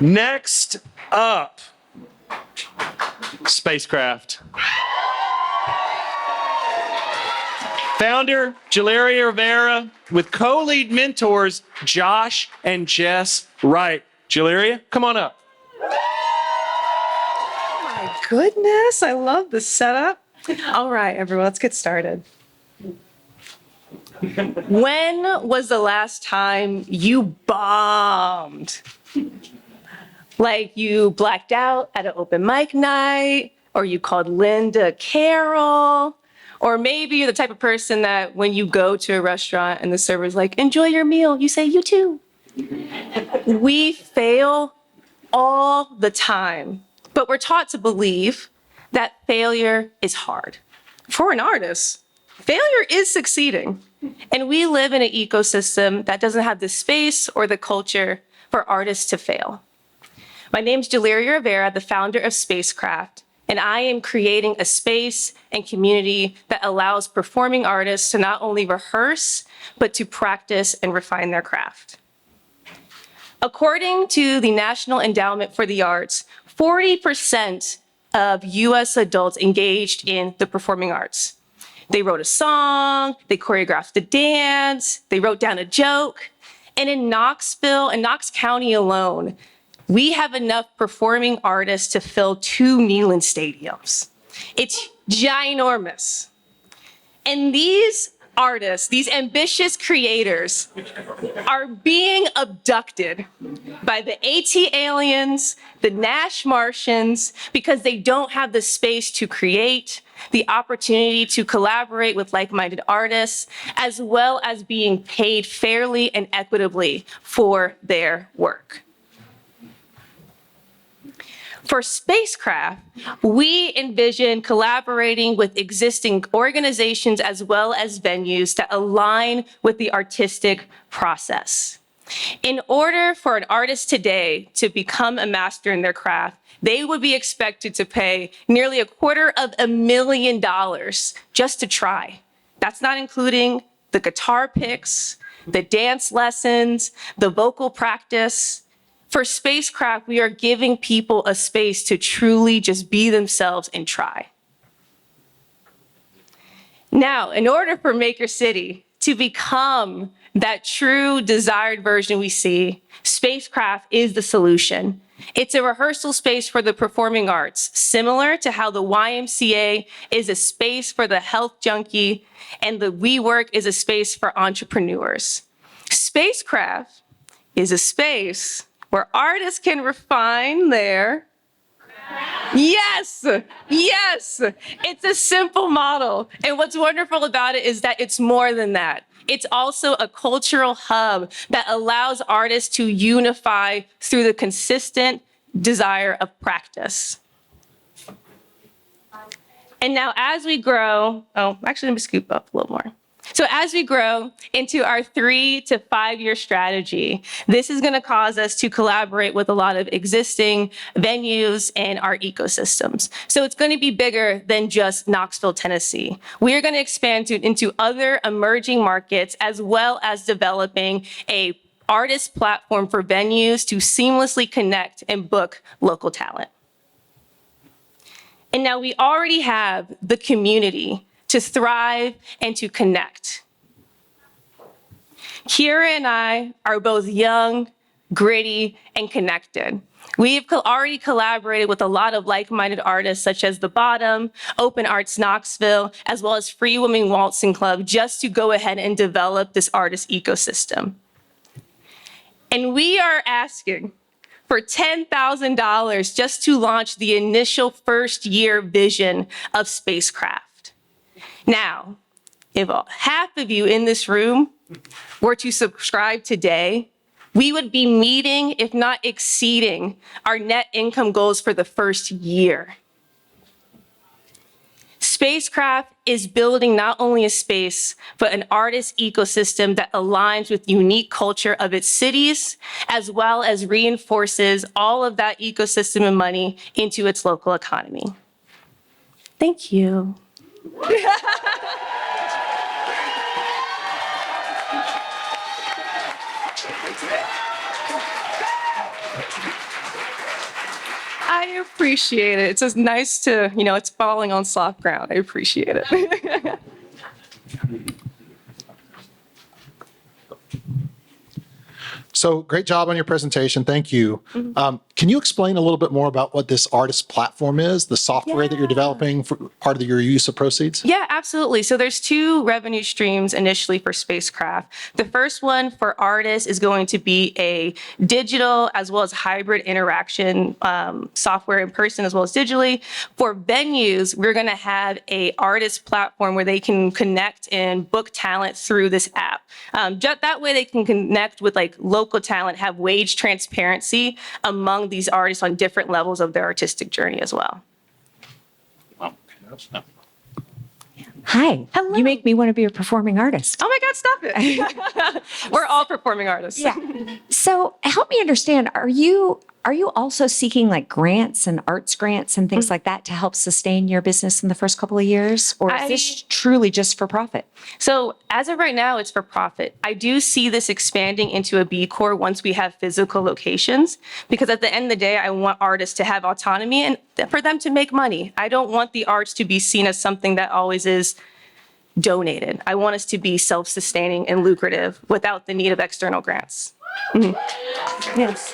Next up, Spacecraft. Founder, Jaleria Rivera, with co-lead mentors, Josh and Jess Wright. Jaleria, come on up. My goodness, I love the setup. All right, everyone, let's get started. When was the last time you bombed? Like you blacked out at an open mic night, or you called Linda Carol, or maybe you're the type of person that when you go to a restaurant and the server's like, enjoy your meal, you say, you too. We fail all the time, but we're taught to believe that failure is hard. For an artist, failure is succeeding. And we live in an ecosystem that doesn't have the space or the culture for artists to fail. My name's Jaleria Rivera, the founder of Spacecraft, and I am creating a space and community that allows performing artists to not only rehearse, but to practice and refine their craft. According to the National Endowment for the Arts, 40% of US adults engaged in the performing arts. They wrote a song, they choreographed a dance, they wrote down a joke. And in Knoxville and Knox County alone, we have enough performing artists to fill 2 Neyland stadiums. It's ginormous. And these artists, these ambitious creators, are being abducted by the AT aliens, the Nash Martians, because they don't have the space to create, the opportunity to collaborate with like-minded artists, as well as being paid fairly and equitably for their work. For Spacecraft, we envision collaborating with existing organizations as well as venues that align with the artistic process. In order for an artist today to become a master in their craft, they would be expected to pay nearly $250,000 just to try. That's not including the guitar picks, the dance lessons, the vocal practice. For Spacecraft, we are giving people a space to truly just be themselves and try. Now, in order for Maker City to become that true desired version we see, Spacecraft is the solution. It's a rehearsal space for the performing arts, similar to how the YMCA is a space for the health junkie and the WeWork is a space for entrepreneurs. Spacecraft is a space where artists can refine their Yes, it's a simple model. And what's wonderful about it is that it's more than that. It's also a cultural hub that allows artists to unify through the consistent desire of practice. And now as we grow, actually let me scoop up a little more. So as we grow into our 3 to 5 year strategy, this is going to cause us to collaborate with a lot of existing venues and our ecosystems. So it's going to be bigger than just Knoxville, Tennessee. We are going to expand into other emerging markets, as well as developing a artist platform for venues to seamlessly connect and book local talent. And now we already have the community to thrive and to connect. Kira and I are both young, gritty, and connected. We have already collaborated with a lot of like-minded artists such as The Bottom, Open Arts Knoxville, as well as Free Women Waltzing Club, just to go ahead and develop this artist ecosystem. And we are asking for $10,000 just to launch the initial first year vision of Spacecraft. Now, if half of you in this room were to subscribe today, we would be meeting, if not exceeding, our net income goals for the first year. Spacecraft is building not only a space, but an artist ecosystem that aligns with unique culture of its cities, as well as reinforces all of that ecosystem and money into its local economy. Thank you. I appreciate it. It's just nice to, it's falling on soft ground. I appreciate it. So great job on your presentation. Thank you. Can you explain a little bit more about what this artist platform is, the software that you're developing for part of your use of proceeds? Yeah, absolutely. So there's two revenue streams initially for Spacecraft. The first one for artists is going to be a digital as well as hybrid interaction software in person as well as digitally. For venues, we're going to have a artist platform where they can connect and book talent through this app. That way they can connect with like local talent, have wage transparency among these artists on different levels of their artistic journey as well. Hi. Hello. You make me want to be a performing artist. Oh my God, stop it. We're all performing artists. Yeah. So help me understand, are you also seeking like grants and arts grants and things like that to help sustain your business in the first couple of years? Or is this truly just for profit? So as of right now, it's for profit. I do see this expanding into a B Corp once we have physical locations, because at the end of the day, I want artists to have autonomy and for them to make money. I don't want the arts to be seen as something that always is donated. I want us to be self-sustaining and lucrative without the need of external grants. Yes.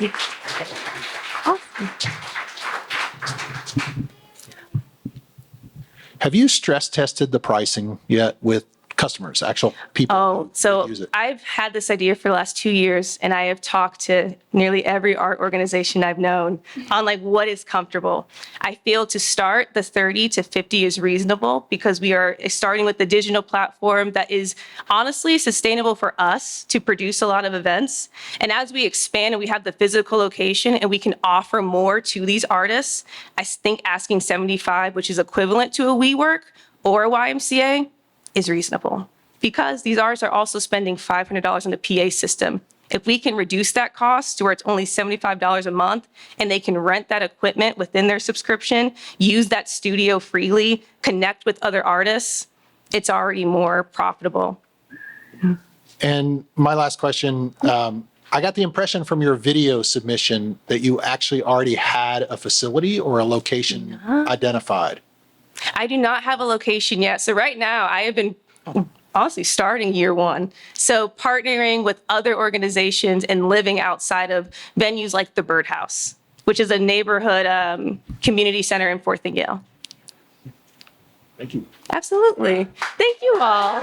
Have you stress tested the pricing yet with customers, actual people? Oh, so use it? I've had this idea for the last 2 years, and I have talked to nearly every art organization I've known on like what is comfortable. I feel to start, the 30 to 50 is reasonable because we are starting with the digital platform that is honestly sustainable for us to produce a lot of events. And as we expand and we have the physical location and we can offer more to these artists, I think asking 75, which is equivalent to a WeWork or a YMCA, is reasonable because these artists are also spending $500 on the PA system. If we can reduce that cost to where it's only $75 a month and they can rent that equipment within their subscription, use that studio freely, connect with other artists, it's already more profitable. And my last question, I got the impression from your video submission that you actually already had a facility or a location identified. I do not have a location yet. So right now I have been honestly starting year one. So partnering with other organizations and living outside of venues like the Birdhouse, which is a neighborhood community center in Fourth and Yale. Thank you. Absolutely. Thank you all.